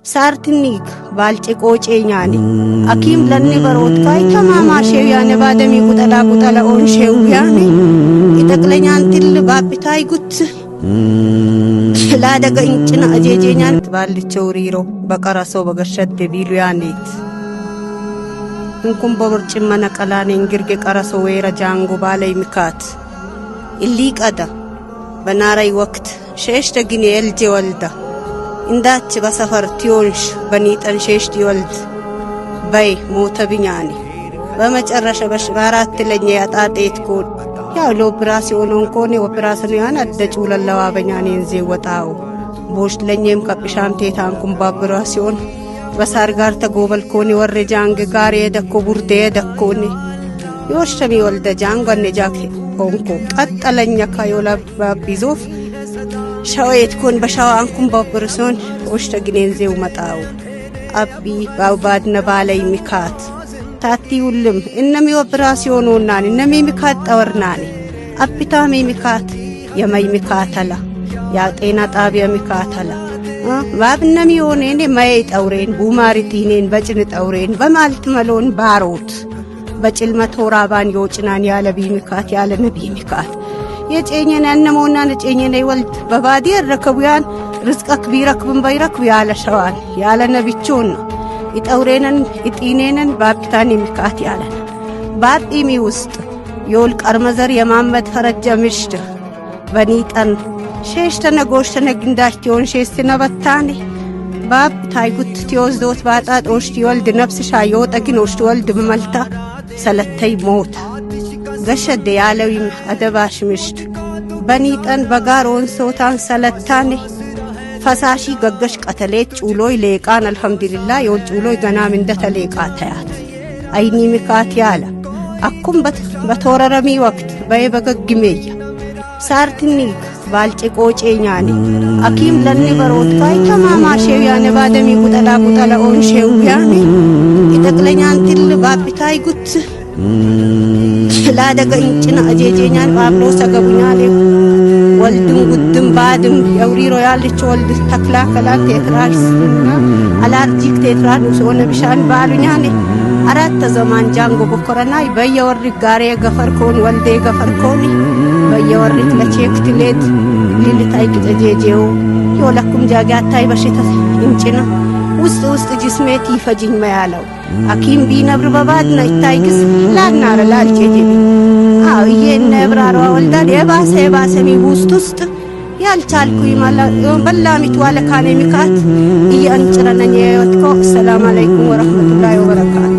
ሳርትኒክ ባልጭቆጬ ኛኒ አኪም ለኒ በሮት ካይ ተማማሼው ያነ ባደሚ ቁጠላ ቁጠላ ኦንሼው ያኒ ይተክለኛን ትል ባብታይ ጉት ላደገኝጭና አጄጄኛን ባልቸው ሪሮ በቀራሶ በገሸት ቢሉ ያኔት እንኩም በወርጭ መነቀላኔ እንግርጌ ቀራሶ ወይራ ጃንጎ ባላይ ምካት ኢሊቀዳ በናራይ ወቅት ሸሽተ ግን የልጄ ወልዳ እንዳች በሰፈር ቲዮንሽ በኒጠን ሸሽት ይወልድ በይ ሞተብኛኒ በመጨረሻ በሽባራት ለኛ ያጣጤት ኮን ያው ለኦፕራሲዮን ኮኔ ኦፕራሲዮን ያን አደጩ ለለዋበኛኒ እንዜ ወጣው ቦሽ ለኛም ከጵሻም ቴታንኩም ባብራሲዮን በሳር ጋር ተጎበል ኮኔ ወረጃንግ ጋር የደኮ ቡርዴ ደኮኔ ይወሽተሚ ወልደ ጃንጓኔ ጃክ ሆንኮ ቀጠለኛ ካዮላ ባቢዞፍ ሻውየት ኮን በሻዋንኩም ባብርሶን ወሽተ ግኔንዜው መጣው አቢ ባውባድነ ባላይ ሚካት ታቲውልም እነሚ ኦፕራሲዮንናን እነሚ ሚካት ጠወርናኒ አብታሚ ሚካት የማይ ሚካታላ ያ ጤና ጣቢያ ሚካታላ ባብነሚ ሆነኔ ማይ ጠውሬን ቡማሪቲኔን በጭን ጠውሬን በማልት መሎን ባሮት በጭልመት ወራባን yoጭናን ያለቢ ሚካት ያለ ነቢ ሚካት የጨኘነ አነሞና ነጨኘነ ይወልድ በባዲ ረከቡያን ርዝቀክ ቢረክብን ባይረክብ ያለ ሸዋን ያለ ነብቾን ይጠውሬነን ይጢኔነን ባብታኒ ሚካት ያለና ባጢሚ ውስጥ የወል ቀርመዘር የማመድ ፈረጀ ምሽት በኒጠን ሸሽተነ ጎሽተነ ግንዳችውን ሸስተነ በታኔ ባብ ታይጉት ቲዮዝዶት ባጣጦሽ ይወልድ ነፍስሻ ይወጠግኖሽ ይወልድ በመልታ ሰለተይ ሞት ገሸደ ያለውም አደባሽ ምሽት በኒጠን በጋሮን ሶታን ሰለታኔ ፈሳሺ ገገሽ ቀተሌት ጩሎይ ለቃን አልহামዱሊላህ የጩሎይ ገናም እንደተለቃታያት አይኒ ሚካት ያለ አኩም በተወረረሚ ወቅት በየበገግሜያ ሳርትኒክ ባልጭቆጬኛኒ አኪም ለኒ በሮት ካይ ተማማሼው ያነ ባደሚ ቁጠላ ቁጠላ ኦንሼው ያኒ ይተክለኛን ትል ባብታይ ጉት ላደገኝጭና አጄጄኛን ባብሎ ሰገቡኛሌ ወልድም ጉድም ባድም የውሪሮ ያለች ወልድ ተክላከላት ቴትራስና አላርጂክ ቴትራስ ሆነ ቢሻን ባሉኛኔ አራት ዘማን ጃንጎ በኮረናይ በየወር ጋሬ ገፈርኮን ወልዴ ገፈርኮኒ በየወር ለቼክትሌት ሊልታይ ተጄጄው ይወላኩም ጃጋታይ በሽታ እንጭና ውስጥ ጅስሜት ይፈጅኝ ማያለው አኪም ቢነብር በባድና ይታይክስ ላናረ ላልጄጄ አው የነብራራ ወልዳ የባሰሚ ውስጥ ያልቻልኩ ይማላ በላሚት ዋለ ካኔ ሚካት ይያንጭረነኝ የወትኮ ሰላም አለይኩም ወራህመቱላሂ ወበረካቱ